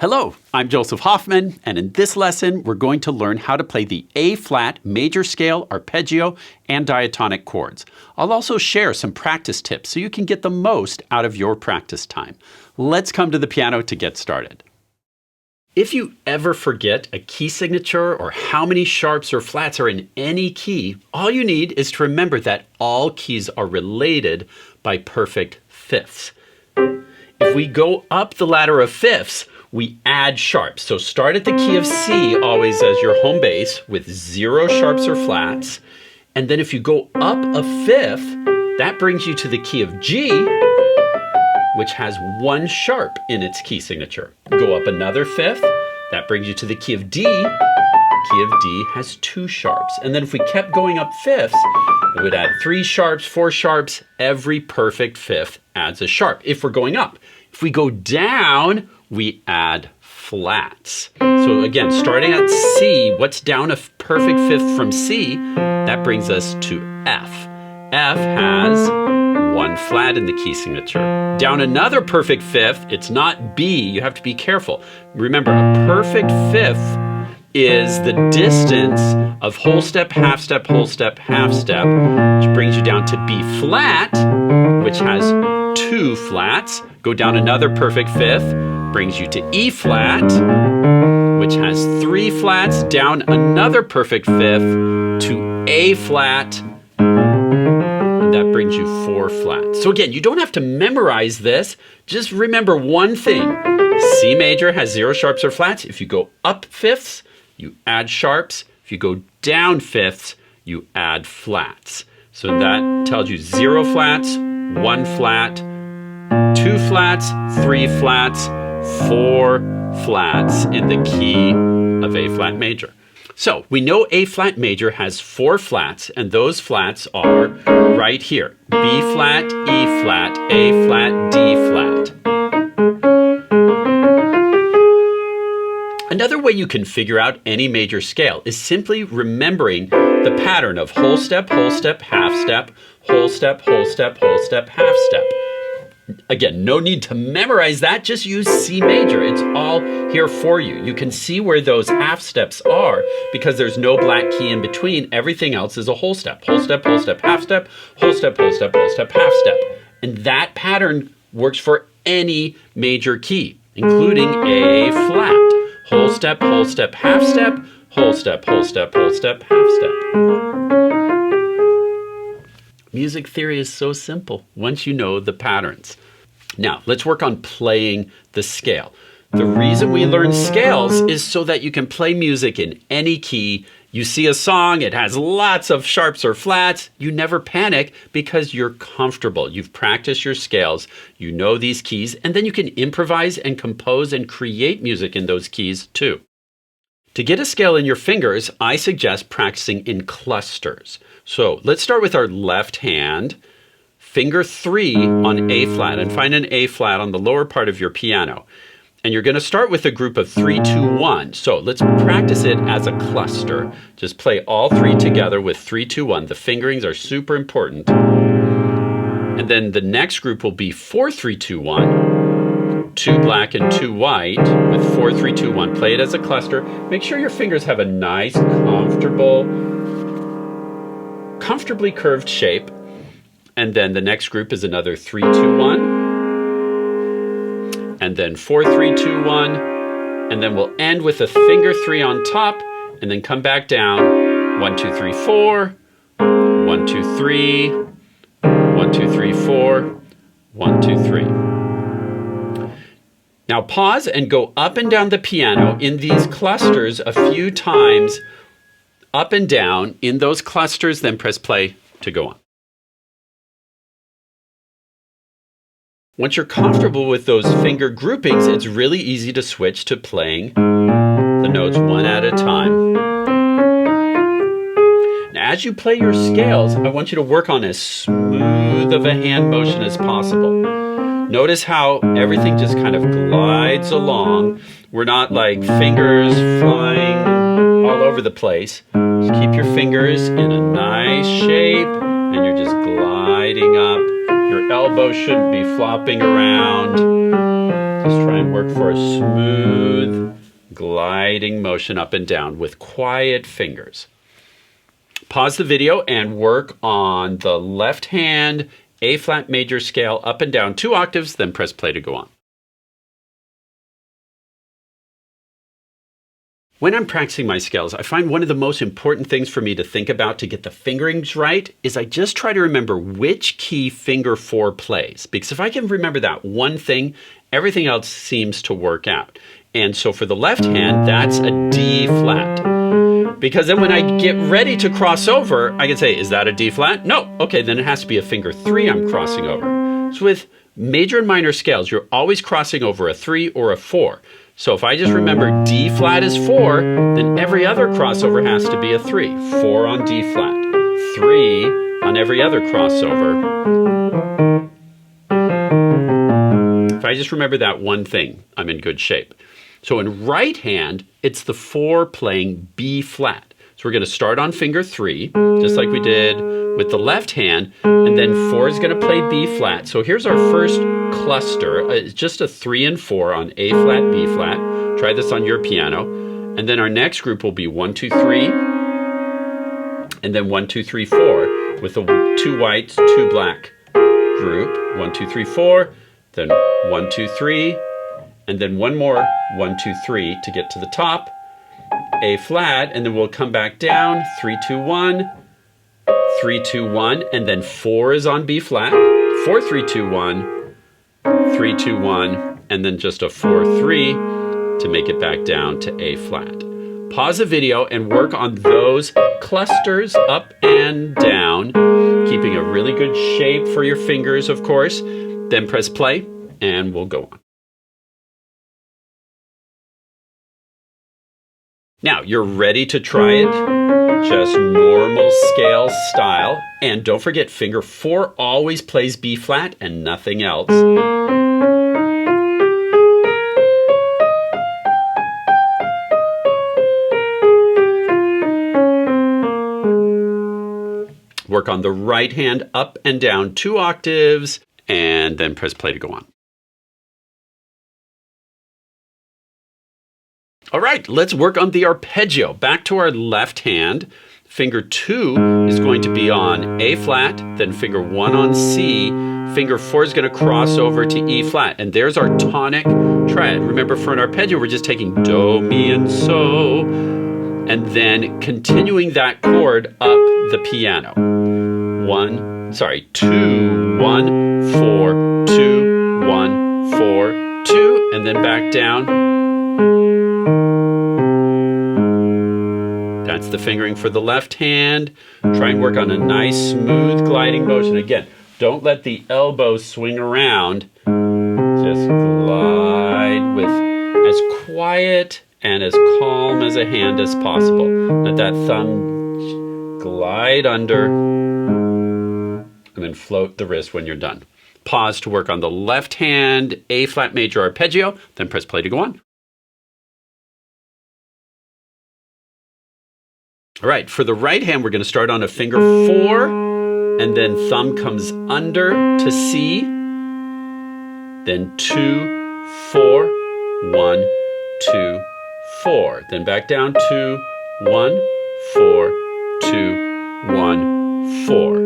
Hello, I'm Joseph Hoffman, and in this lesson, we're going to learn how to play the A-flat major scale, arpeggio, and diatonic chords. I'll also share some practice tips so you can get the most out of your practice time. Let's come to the piano to get started. If you ever forget a key signature or how many sharps or flats are in any key, all you need is to remember that all keys are related by perfect fifths. If we go up the ladder of fifths, we add sharps. So start at the key of C, always as your home base, with 0 sharps or flats. And then if you go up a fifth, that brings you to the key of G, which has 1 sharp in its key signature. Go up another fifth, that brings you to the key of D. Key of D has 2 sharps. And then if we kept going up fifths, it would add 3 sharps, 4 sharps. Every perfect fifth adds a sharp if we're going up. If we go down, we add flats. So again, starting at C, what's down a perfect fifth from C? That brings us to F. F has 1 flat in the key signature. Down another perfect fifth, it's not B, you have to be careful. Remember, a perfect fifth is the distance of whole step, half step, whole step, half step, which brings you down to B flat, which has 2 flats. Go down another perfect fifth, brings you to E flat, which has 3 flats, down another perfect fifth to A flat, and that brings you 4 flats. So again, you don't have to memorize this, just remember one thing. C major has 0 sharps or flats. If you go up fifths, you add sharps. If you go down fifths, you add flats. So that tells you 0 flats, 1 flat, 2 flats, 3 flats, 4 flats in the key of A flat major. So we know A flat major has 4 flats, and those flats are right here. B flat, E flat, A flat, D flat. Another way you can figure out any major scale is simply remembering the pattern of whole step, half step, whole step, whole step, whole step, half step. Again, no need to memorize that, just use C major. It's all here for you. You can see where those half steps are because there's no black key in between. Everything else is a whole step, half step, whole step, half step, half step. And that pattern works for any major key, including A flat. Whole step, half step, whole step, half step. Music theory is so simple once you know the patterns. Now, let's work on playing the scale. The reason we learn scales is so that you can play music in any key. You see a song, it has lots of sharps or flats. You never panic because you're comfortable. You've practiced your scales, you know these keys, and then you can improvise and compose and create music in those keys too. To get a scale in your fingers, I suggest practicing in clusters. So let's start with our left hand, finger 3 on A flat, and find an A flat on the lower part of your piano. And you're going to start with a group of 3, 2, 1. So let's practice it as a cluster. Just play all 3 together with 3, 2, 1. The fingerings are super important. And then the next group will be 4, 3, 2, 1. 2 black and 2 white with 4, 3, 2, 1. Play it as a cluster. Make sure your fingers have a nice, comfortably curved shape. And then the next group is another 3, 2, 1. And then 4, 3, 2, 1. And then we'll end with a finger 3 on top and then come back down. 1, 2, 3, 4. 1, 2, 3. 1, 2, 3, 4. 1, 2, 3. Now pause and go up and down the piano in these clusters a few times, up and down in those clusters, then press play to go on. Once you're comfortable with those finger groupings, it's really easy to switch to playing the notes one at a time. Now, as you play your scales, I want you to work on as smooth of a hand motion as possible. Notice how everything just kind of glides along. We're not like fingers flying all over the place. Just keep your fingers in a nice shape and you're just gliding up. Your elbow shouldn't be flopping around. Just try and work for a smooth gliding motion up and down with quiet fingers. Pause the video and work on the left hand A flat major scale up and down 2 octaves, then press play to go on. When I'm practicing my scales, I find one of the most important things for me to think about to get the fingerings right is I just try to remember which key finger 4 plays. Because if I can remember that one thing, everything else seems to work out. And so for the left hand, that's a D flat. Because then when I get ready to cross over, I can say, is that a D flat? No. Okay, then it has to be a finger 3 I'm crossing over. So with major and minor scales, you're always crossing over a 3 or a 4. So if I just remember D flat is 4, then every other crossover has to be a 3. 4 on D flat, 3 on every other crossover. If I just remember that one thing, I'm in good shape. So in right hand, it's the 4 playing B flat. So we're going to start on finger 3, just like we did with the left hand, and then 4 is going to play B flat. So here's our first cluster. It's just a 3 and 4 on A flat, B flat. Try this on your piano. And then our next group will be 1, 2, 3, and then 1, 2, 3, 4 with a 2 white, 2 black group. 1, 2, 3, 4, then 1, 2, 3, and then one more 1, 2, 3 to get to the top. A flat, and then we'll come back down, 3, 2, 1, 3, 2, 1, and then 4 is on B flat, 4, 3, 2, 1, 3, 2, 1, and then just a 4, 3 to make it back down to A flat. Pause the video and work on those clusters up and down, keeping a really good shape for your fingers, of course. Then press play, and we'll go on. Now, you're ready to try it, just normal scale style. And don't forget, finger 4 always plays B flat and nothing else. Work on the right hand up and down 2 octaves, and then press play to go on. All right, let's work on the arpeggio. Back to our left hand. Finger 2 is going to be on A flat, then finger 1 on C. Finger 4 is going to cross over to E flat, and there's our tonic tread. Remember, for an arpeggio, we're just taking Do, Mi, and So, and then continuing that chord up the piano. 2, 1, 4, 2, 1, 4, 2, and then back down. That's the fingering for the left hand. Try and work on a nice, smooth gliding motion. Again, don't let the elbows swing around. Just glide with as quiet and as calm as a hand as possible. Let that thumb glide under, and then float the wrist when you're done. Pause to work on the left hand A flat major arpeggio, then press play to go on. All right, for the right hand, we're going to start on a finger 4, and then thumb comes under to C, then 2, 4, 1, 2, 4, then back down 2, 1, 4, 2, 1, 4.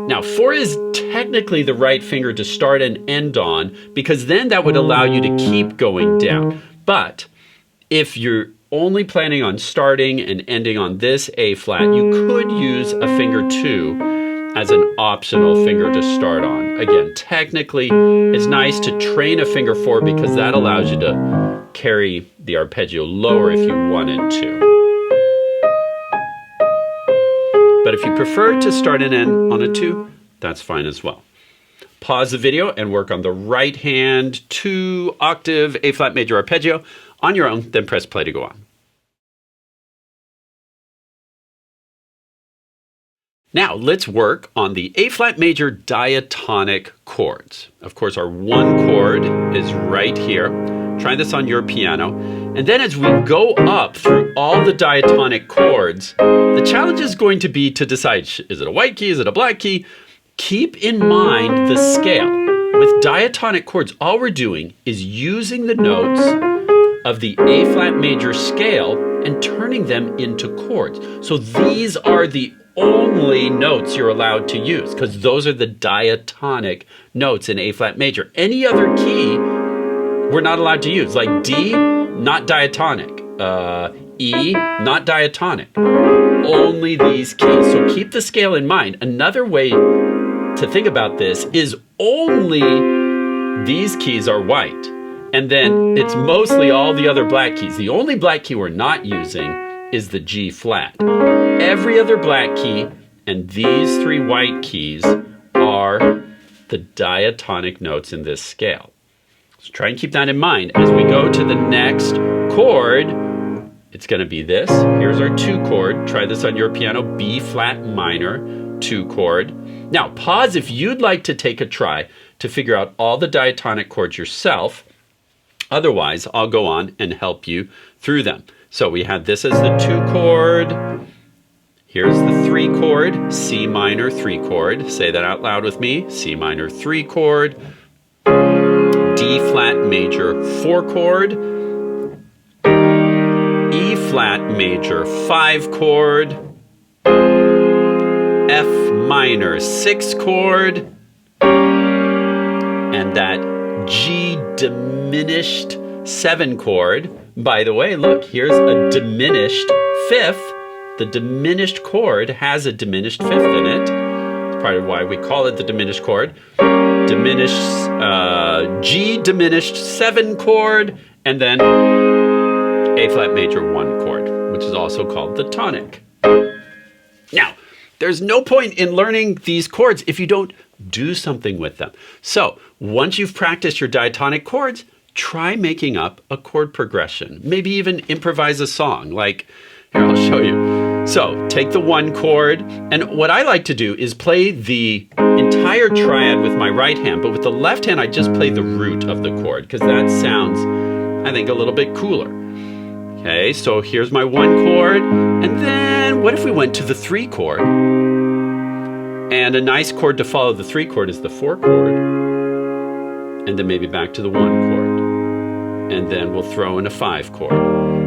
Now, 4 is technically the right finger to start and end on, because then that would allow you to keep going down. But if you're only planning on starting and ending on this A flat, you could use a finger 2 as an optional finger to start on. Again, technically, it's nice to train a finger 4 because that allows you to carry the arpeggio lower if you wanted to. But if you prefer to start and end on a 2, that's fine as well. Pause the video and work on the right hand 2 octave A flat major arpeggio on your own, then press play to go on. Now let's work on the A flat major diatonic chords. Of course, our 1 chord is right here. Try this on your piano. And then as we go up through all the diatonic chords, the challenge is going to be to decide, is it a white key, is it a black key? Keep in mind the scale. With diatonic chords, all we're doing is using the notes of the A flat major scale and turning them into chords. So these are the only notes you're allowed to use because those are the diatonic notes in A flat major. Any other key we're not allowed to use, like D, not diatonic, E, not diatonic. Only these keys. So keep the scale in mind. Another way to think about this is only these keys are white. And then it's mostly all the other black keys. The only black key we're not using is the G flat. Every other black key and these three white keys are the diatonic notes in this scale. So try and keep that in mind. As we go to the next chord, it's going to be this. Here's our 2 chord. Try this on your piano, B flat minor, 2 chord. Now pause if you'd like to take a try to figure out all the diatonic chords yourself. Otherwise, I'll go on and help you through them. So we had this as the 2 chord. Here's the 3 chord, C minor 3 chord. Say that out loud with me. C minor 3 chord. D flat major 4 chord. E flat major 5 chord. F minor 6 chord. And that G diminished 7 chord. By the way, look, here's a diminished 5th. The diminished chord has a diminished 5th in it. It's part of why we call it the diminished chord. G diminished 7 chord, and then A flat major 1 chord, which is also called the tonic. Now, there's no point in learning these chords if you don't do something with them. So once you've practiced your diatonic chords, try making up a chord progression. Maybe even improvise a song. Like, here, I'll show you. So take the 1 chord, and what I like to do is play the entire triad with my right hand, but with the left hand I just play the root of the chord because that sounds, I think, a little bit cooler. Okay, so here's my 1 chord, and then what if we went to the 3 chord? And a nice chord to follow the 3 chord is the 4 chord, and then maybe back to the 1 chord, and then we'll throw in a 5 chord.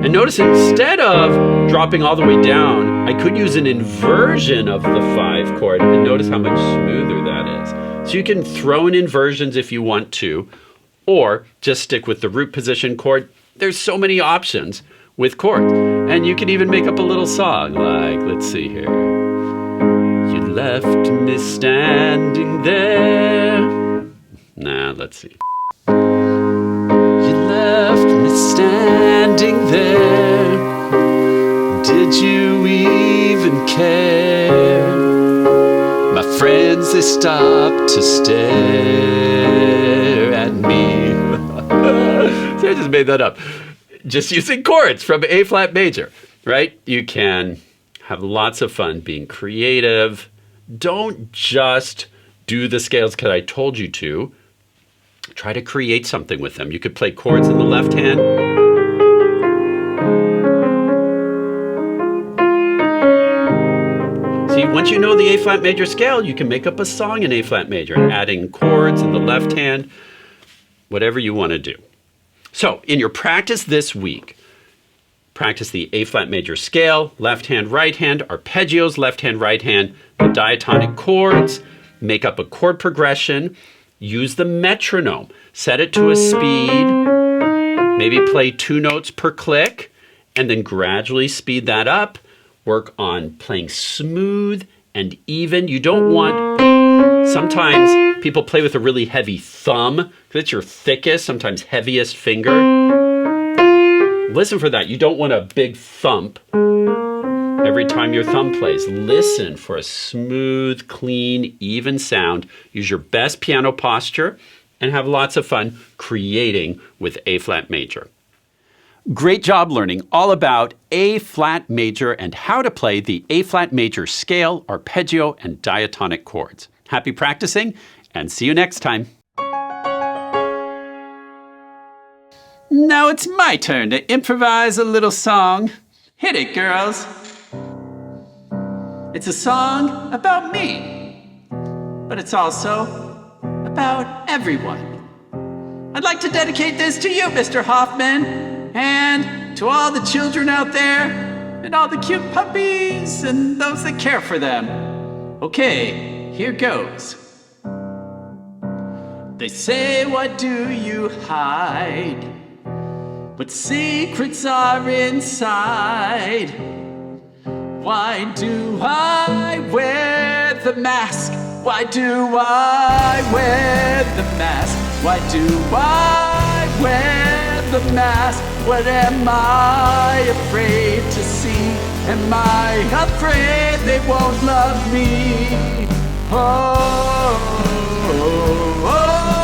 And notice instead of dropping all the way down, I could use an inversion of the 5 chord, and notice how much smoother that is. So you can throw in inversions if you want to, or just stick with the root position chord. There's so many options with chords. And you can even make up a little song like, let's see here. You left me standing there. Nah, let's see. You left me standing there. Did you even care? My friends, they stopped to stare at me. So I just made that up. Just using chords from A flat major, right? You can have lots of fun being creative. Don't just do the scales because I told you to. Try to create something with them. You could play chords in the left hand. See, once you know the A flat major scale, you can make up a song in A flat major, adding chords in the left hand, whatever you want to do. So in your practice this week, practice the A flat major scale, left hand, right hand, arpeggios, left hand, right hand, the diatonic chords, make up a chord progression, use the metronome, set it to a speed, maybe play 2 notes per click, and then gradually speed that up. Work on playing smooth and even. You don't want, sometimes people play with a really heavy thumb because it's your thickest, sometimes heaviest finger. Listen for that. You don't want a big thump every time your thumb plays. Listen for a smooth, clean, even sound. Use your best piano posture and have lots of fun creating with A flat major. Great job learning all about A flat major and how to play the A flat major scale, arpeggio, and diatonic chords. Happy practicing, and see you next time. Now it's my turn to improvise a little song. Hit it, girls. It's a song about me, but it's also about everyone. I'd like to dedicate this to you, Mr. Hoffman, and to all the children out there, and all the cute puppies, and those that care for them. Okay, here goes. They say, what do you hide? What secrets are inside? Why do I wear the mask? Why do I wear the mask? Why do I wear the mask? What am I afraid to see? Am I afraid they won't love me? Oh, oh, oh.